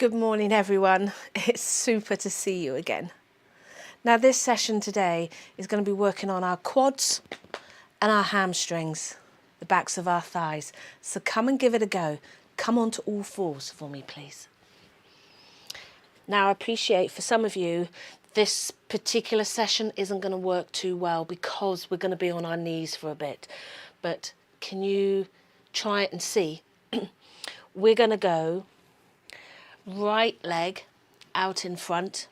Good morning everyone, it's super to see you again. Now this session today is going to be working on our quads and our hamstrings, the backs of our thighs. So come and give it a go. Come onto all fours for me please. Now I appreciate for some of you this particular session isn't going to work too well because we're going to be on our knees for a bit. But can you try it and see? We're going to go right leg out in front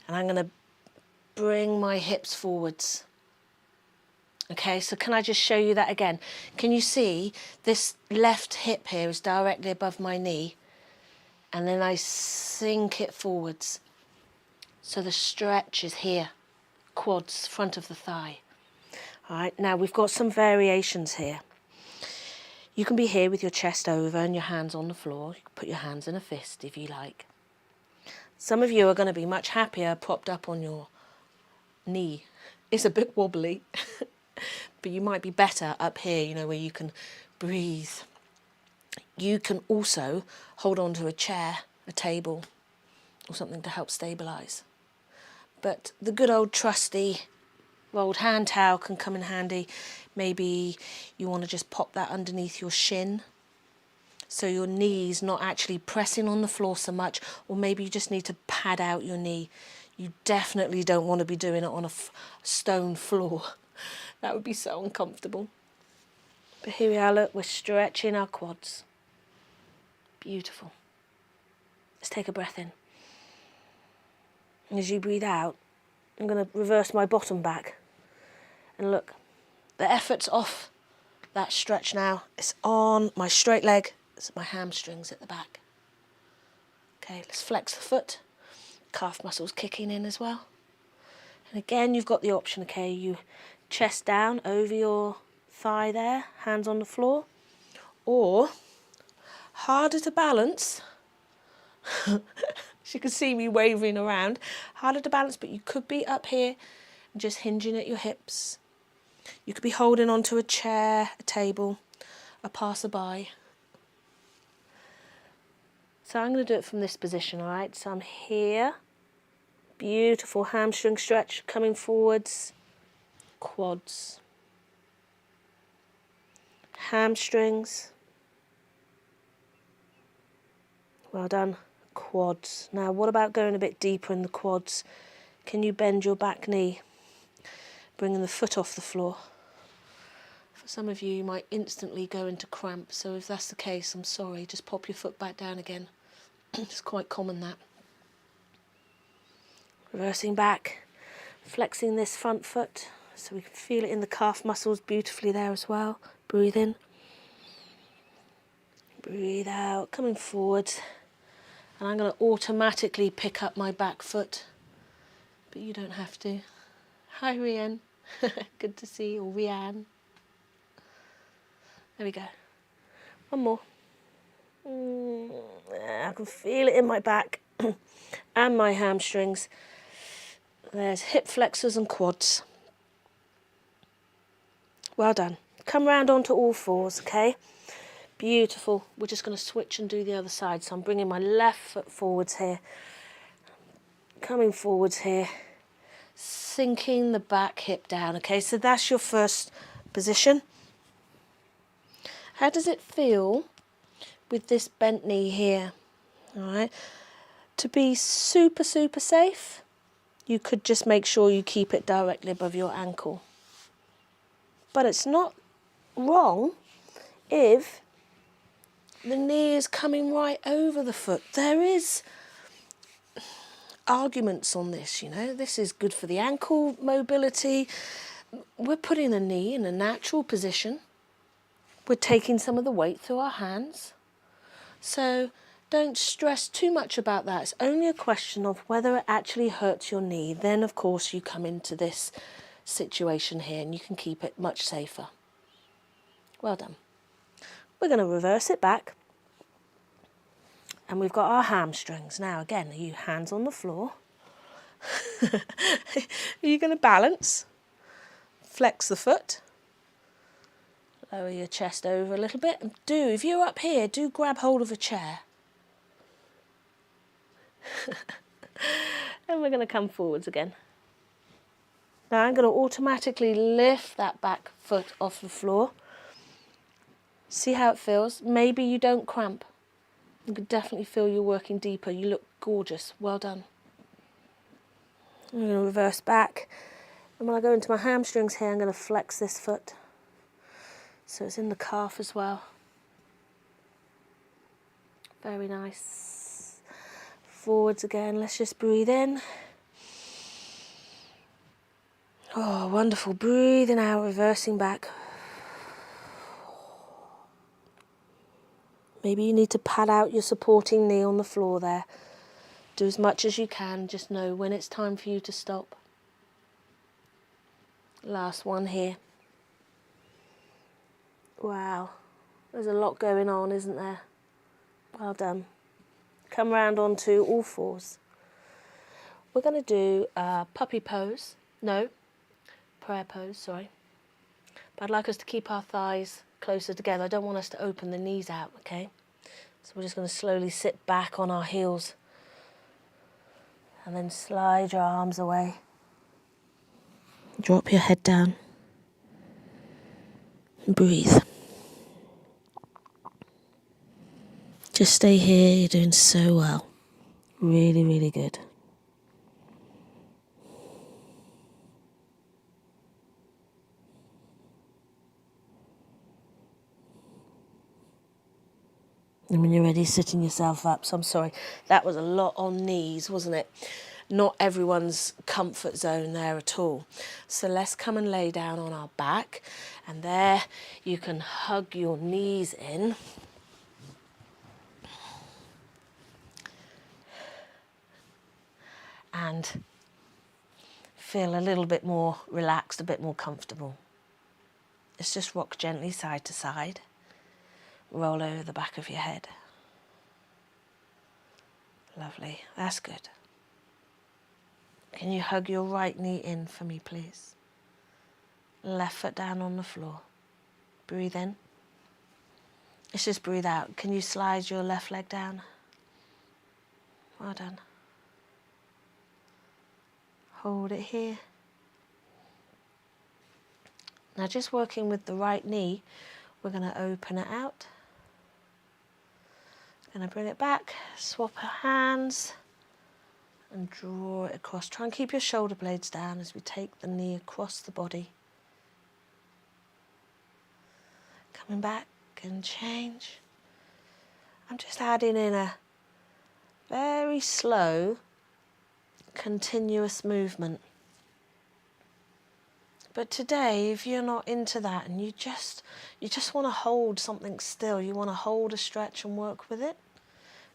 and I'm going to bring my hips forwards. Okay, so can I just show you that again? Can you see this left hip here is directly above my knee and then I sink it forwards. So the stretch is here, quads, front of the thigh. All right, now we've got some variations here. You can be here with your chest over and your hands on the floor. You can put your hands in a fist if you like. Some of you are going to be much happier propped up on your knee. It's a bit wobbly, but you might be better up here, you know, where you can breathe. You can also hold on to a chair, a table, or something to help stabilise. But the good old trusty rolled hand towel can come in handy. Maybe you want to just pop that underneath your shin so your knee's not actually pressing on the floor so much, or maybe you just need to pad out your knee. You definitely don't want to be doing it on a stone floor. That would be so uncomfortable. But here we are, look, we're stretching our quads. Beautiful. Let's take a breath in. And as you breathe out, I'm going to reverse my bottom back. And look, the effort's off that stretch now. It's on my straight leg. It's my hamstrings at the back. Okay, let's flex the foot. Calf muscles kicking in as well. And again, you've got the option, okay, you chest down over your thigh there, hands on the floor. Or, harder to balance. As you can see me wavering around. Harder to balance, but you could be up here and just hinging at your hips. You could be holding onto a chair, a table, a passerby. So I'm going to do it from this position, all right? So I'm here. Beautiful hamstring stretch coming forwards. Quads. Hamstrings. Well done. Quads. Now what about going a bit deeper in the quads? Can you bend your back knee? Bringing the foot off the floor. For some of you, you might instantly go into cramp, so if that's the case, I'm sorry, just pop your foot back down again. It's quite common, that. Reversing back, flexing this front foot, so we can feel it in the calf muscles beautifully there as well. Breathe in. Breathe out, coming forward. And I'm going to automatically pick up my back foot, but you don't have to. Hi, Rianne. Good to see you, or Rianne. There we go. One more. I can feel it in my back and my hamstrings. There's hip flexors and quads. Well done. Come round onto all fours, okay? Beautiful. We're just going to switch and do the other side. So I'm bringing my left foot forwards here. Coming forwards here. Sinking the back hip down, okay? So that's your first position. How does it feel with this bent knee here? All right. To be super, super safe, you could just make sure you keep it directly above your ankle. But it's not wrong if the knee is coming right over the foot. There is arguments on this, you know. This is good for the ankle mobility. We're putting the knee in a natural position. We're taking some of the weight through our hands. So don't stress too much about that. It's only a question of whether it actually hurts your knee. Then, of course, you come into this situation here and you can keep it much safer. Well done. We're going to reverse it back. And we've got our hamstrings. Now, again, are you hands on the floor? Are you going to balance? Flex the foot. Lower your chest over a little bit. And if you're up here, do grab hold of a chair. And we're going to come forwards again. Now I'm going to automatically lift that back foot off the floor. See how it feels. Maybe you don't cramp. You can definitely feel you're working deeper. You look gorgeous. Well done. I'm going to reverse back. And when I go into my hamstrings here, I'm going to flex this foot. So it's in the calf as well. Very nice. Forwards again. Let's just breathe in. Oh, wonderful. Breathing out, reversing back. Maybe you need to pad out your supporting knee on the floor there. Do as much as you can. Just know when it's time for you to stop. Last one here. Wow. There's a lot going on, isn't there? Well done. Come round onto all fours. We're going to do a puppy pose. No, prayer pose, sorry. But I'd like us to keep our thighs closer together. I don't want us to open the knees out, okay? So we're just going to slowly sit back on our heels. And then slide your arms away. Drop your head down. And breathe. Just stay here. You're doing so well. Really, really good. And when you're ready, sitting yourself up. So I'm sorry, that was a lot on knees, wasn't it? Not everyone's comfort zone there at all. So let's come and lay down on our back. And there you can hug your knees in. And feel a little bit more relaxed, a bit more comfortable. Let's just rock gently side to side. Roll over the back of your head. Lovely, that's good. Can you hug your right knee in for me, please? Left foot down on the floor. Breathe in. Let's just breathe out. Can you slide your left leg down? Well done. Hold it here. Now just working with the right knee, we're going to open it out. Going to bring it back, swap our hands and draw it across. Try and keep your shoulder blades down as we take the knee across the body. Coming back and change. I'm just adding in a very slow, continuous movement. But today, if you're not into that and you just want to hold something still, you want to hold a stretch and work with it,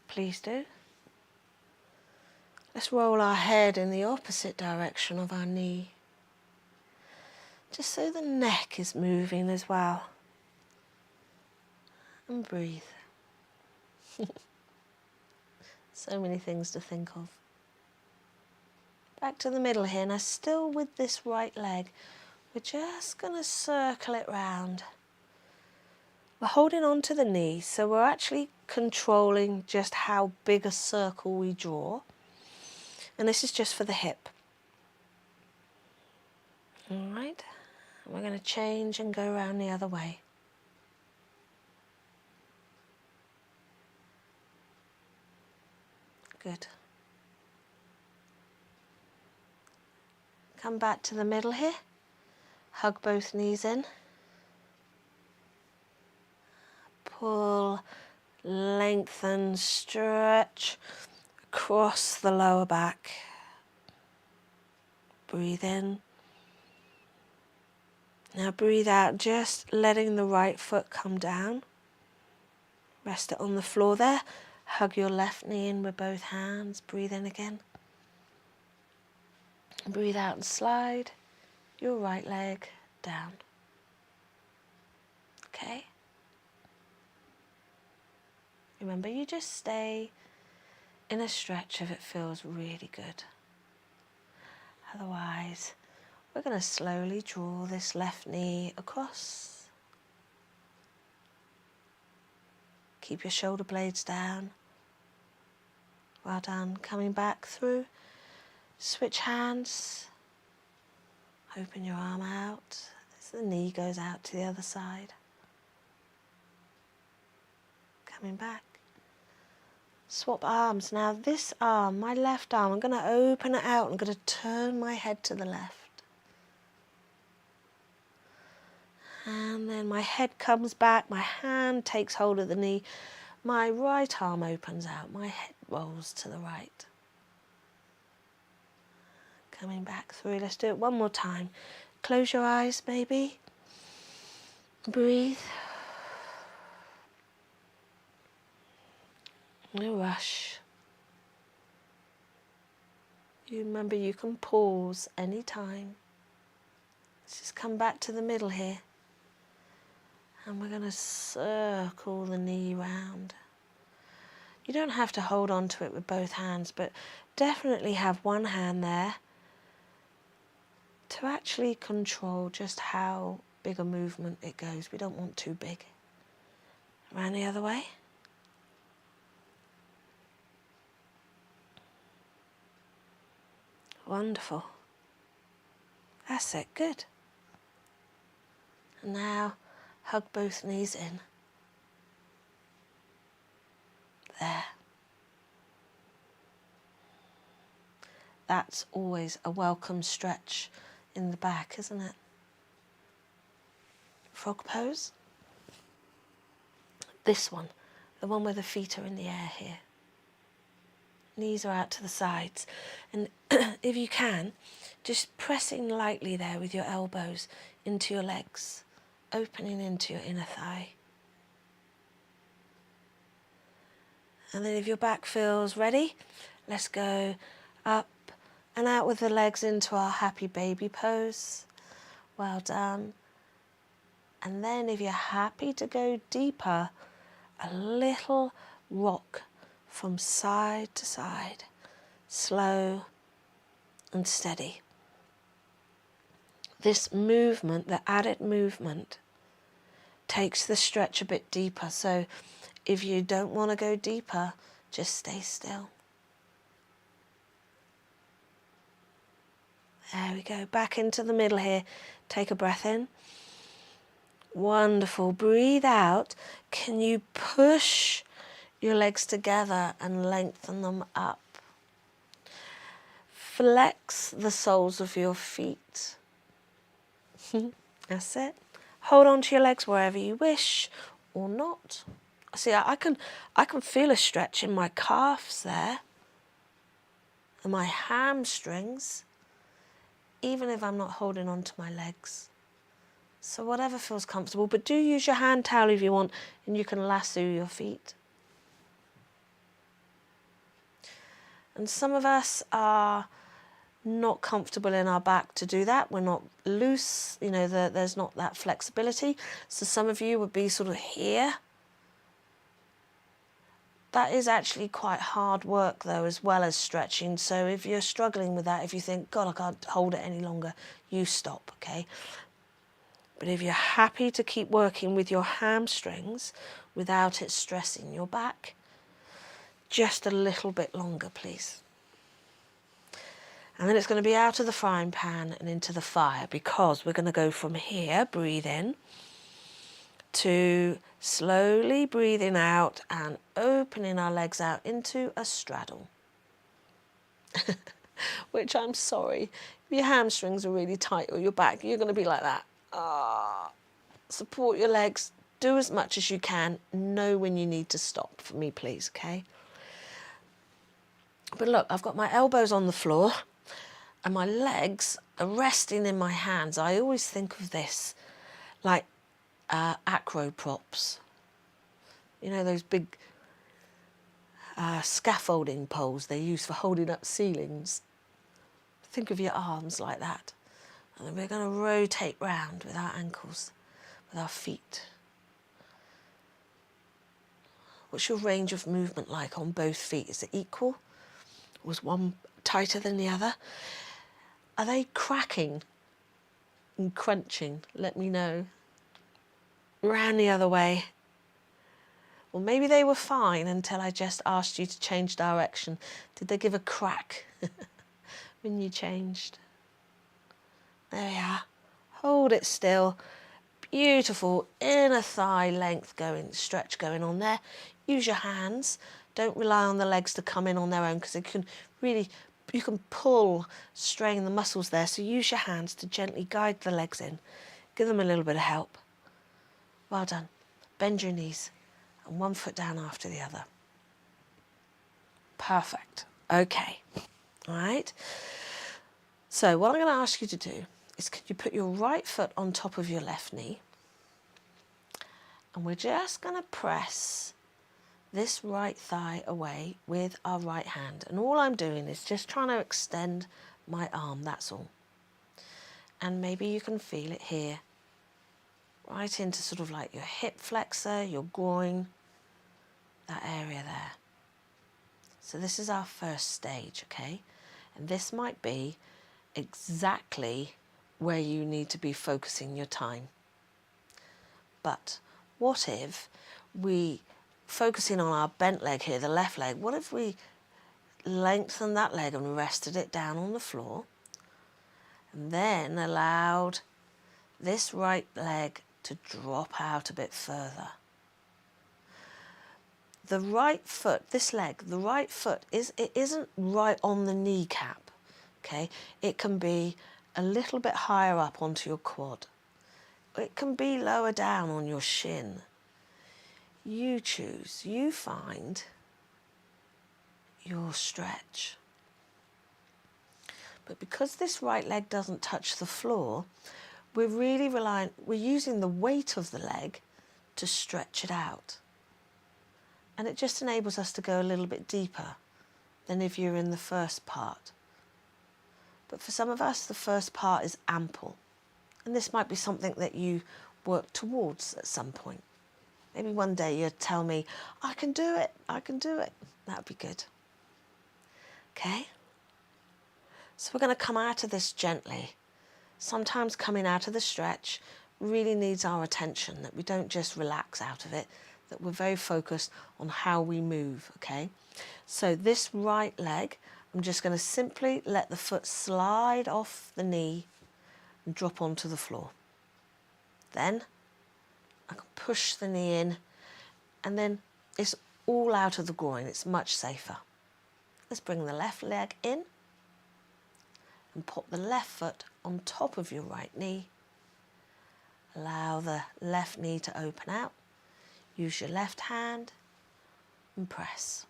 please do. Let's roll our head in the opposite direction of our knee, just so the neck is moving as well. And breathe. So many things to think of. Back to the middle here. Now still with this right leg, we're just going to circle it round. We're holding on to the knee, so we're actually controlling just how big a circle we draw. And this is just for the hip. All right. And we're going to change and go around the other way. Good. Come back to the middle here. Hug both knees in. Pull, lengthen, stretch across the lower back. Breathe in. Now breathe out, just letting the right foot come down. Rest it on the floor there. Hug your left knee in with both hands. Breathe in again. Breathe out and slide your right leg down. Okay? Remember, you just stay in a stretch if it feels really good. Otherwise, we're going to slowly draw this left knee across. Keep your shoulder blades down. Well done. Coming back through. Switch hands. Open your arm out as the knee goes out to the other side. Coming back. Swap arms. Now this arm, my left arm, I'm going to open it out. I'm going to turn my head to the left. And then my head comes back, my hand takes hold of the knee, my right arm opens out, my head rolls to the right. Coming back through, let's do it one more time. Close your eyes, maybe. Breathe. No rush. You remember you can pause anytime. Let's just come back to the middle here. And we're going to circle the knee round. You don't have to hold on to it with both hands, but definitely have one hand there to actually control just how big a movement it goes. We don't want too big. Around the other way. Wonderful. That's it, good. And now hug both knees in. There. That's always a welcome stretch in the back, isn't it? Frog pose. This one, the one where the feet are in the air here. Knees are out to the sides. And if you can, just pressing lightly there with your elbows into your legs, opening into your inner thigh. And then if your back feels ready, let's go up and out with the legs into our happy baby pose. Well done. And then if you're happy to go deeper, a little rock from side to side, slow and steady. This movement, the added movement, takes the stretch a bit deeper. So if you don't want to go deeper, just stay still. There we go. Back into the middle here. Take a breath in. Wonderful. Breathe out. Can you push your legs together and lengthen them up? Flex the soles of your feet. That's it. Hold on to your legs wherever you wish or not. See, I can feel a stretch in my calves there and my hamstrings, even if I'm not holding on to my legs. So whatever feels comfortable, but do use your hand towel if you want, and you can lasso your feet. And some of us are not comfortable in our back to do that. We're not loose, you know, there's not that flexibility. So some of you would be sort of here. That is actually quite hard work though, as well as stretching. So if you're struggling with that, if you think, God, I can't hold it any longer, you stop, okay? But if you're happy to keep working with your hamstrings without it stressing your back, just a little bit longer, please. And then it's going to be out of the frying pan and into the fire, because we're going to go from here, breathe in, to slowly breathing out and opening our legs out into a straddle. Which, I'm sorry, if your hamstrings are really tight or your back, you're going to be like that. Support your legs, do as much as you can, know when you need to stop for me, please, okay? But look, I've got my elbows on the floor and my legs are resting in my hands. I always think of this like acro props. You know, those big scaffolding poles they use for holding up ceilings. Think of your arms like that. And then we're going to rotate round with our ankles, with our feet. What's your range of movement like on both feet? Is it equal? Was one tighter than the other? Are they cracking and crunching? Let me know. Round the other way. Or maybe they were fine until I just asked you to change direction. Did they give a crack when you changed? There we are. Hold it still. Beautiful inner thigh length stretch going on there. Use your hands. Don't rely on the legs to come in on their own, because it can really, you can pull, strain the muscles there. So use your hands to gently guide the legs in. Give them a little bit of help. Well done. Bend your knees and one foot down after the other. Perfect. Okay. All right. So what I'm going to ask you to do is, could you put your right foot on top of your left knee? And we're just going to press this right thigh away with our right hand. And all I'm doing is just trying to extend my arm, that's all. And maybe you can feel it here, right into sort of like your hip flexor, your groin, that area there. So this is our first stage, okay? And this might be exactly where you need to be focusing your time. But what if we, focusing on our bent leg here, the left leg, what if we lengthened that leg and rested it down on the floor, and then allowed this right leg to drop out a bit further? The right foot, this leg, the right foot, it isn't right on the kneecap, okay? It can be a little bit higher up onto your quad. It can be lower down on your shin. You choose, you find your stretch. But because this right leg doesn't touch the floor, we're really we're using the weight of the leg to stretch it out. And it just enables us to go a little bit deeper than if you're in the first part. But for some of us, the first part is ample. And this might be something that you work towards at some point. Maybe one day you'll tell me, I can do it, I can do it. That would be good. Okay? So we're going to come out of this gently. Sometimes coming out of the stretch really needs our attention, that we don't just relax out of it, that we're very focused on how we move, okay? So this right leg, I'm just going to simply let the foot slide off the knee and drop onto the floor. Then I can push the knee in, and then it's all out of the groin. It's much safer. Let's bring the left leg in and pop the left foot on top of your right knee. Allow the left knee to open out. Use your left hand and press.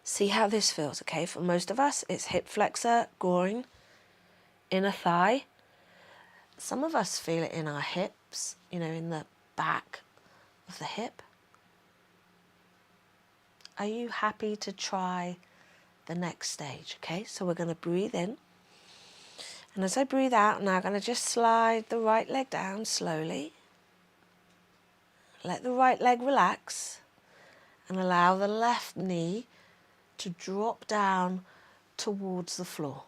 See how this feels, okay? For most of us, it's hip flexor, groin, inner thigh. Some of us feel it in our hips, you know, in the back of the hip. Are you happy to try the next stage? Okay, so we're going to breathe in. And as I breathe out, now I'm going to just slide the right leg down slowly. Let the right leg relax and allow the left knee to drop down towards the floor.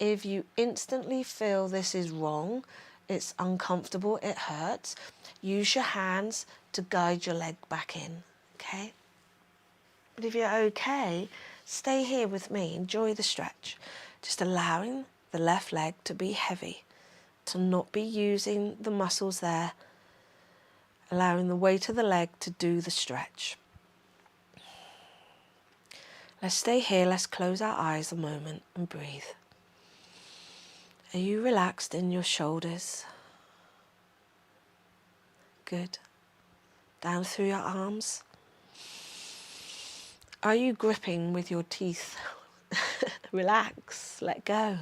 If you instantly feel this is wrong, it's uncomfortable, it hurts, use your hands to guide your leg back in, okay? But if you're okay, stay here with me, enjoy the stretch. Just allowing the left leg to be heavy, to not be using the muscles there, allowing the weight of the leg to do the stretch. Let's stay here, let's close our eyes a moment and breathe. Are you relaxed in your shoulders? Good. Down through your arms. Are you gripping with your teeth? Relax, let go.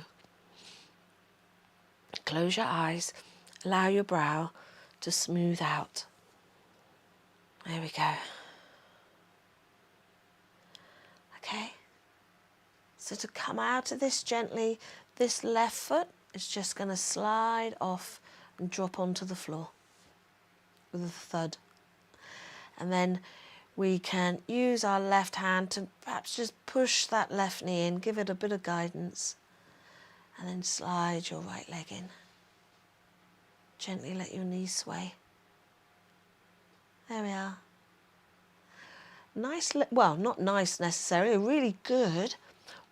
Close your eyes, allow your brow to smooth out. There we go. Okay. So to come out of this gently, this left foot is just going to slide off and drop onto the floor with a thud. And then we can use our left hand to perhaps just push that left knee in, give it a bit of guidance, and then slide your right leg in. Gently let your knees sway. There we are. Nice, well, not nice necessarily, a really good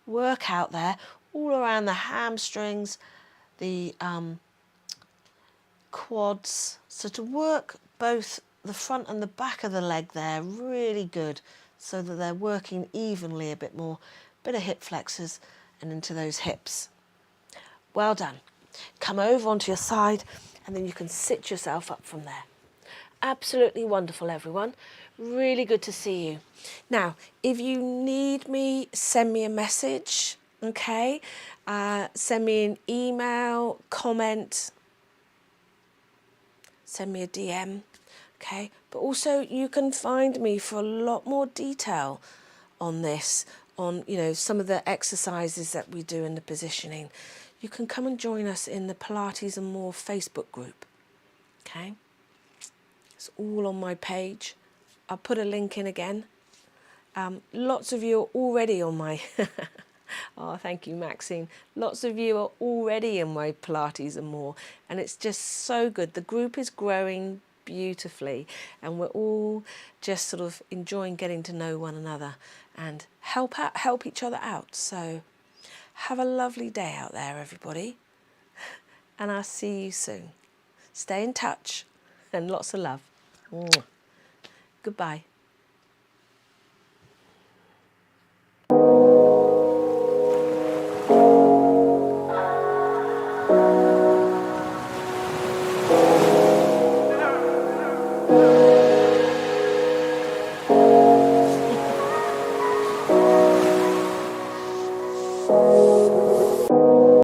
workout there, all around the hamstrings, the quads. So to work both the front and the back of the leg there, really good, so that they're working evenly a bit more. Bit of hip flexors and into those hips. Well done. Come over onto your side and then you can sit yourself up from there. Absolutely wonderful, everyone. Really good to see you. Now, if you need me, send me a message, okay? Send me an email, comment, send me a DM, okay? But also you can find me for a lot more detail on this, on, you know, some of the exercises that we do in the positioning. You can come and join us in the Pilates and More Facebook group, okay? It's all on my page. I'll put a link in again. Lots of you are already on my... Oh, thank you, Maxine. Lots of you are already in my Pilates and More, and it's just so good. The group is growing beautifully, and we're all just sort of enjoying getting to know one another and help each other out. So have a lovely day out there, everybody, and I'll see you soon. Stay in touch, and lots of love. Mwah. Goodbye.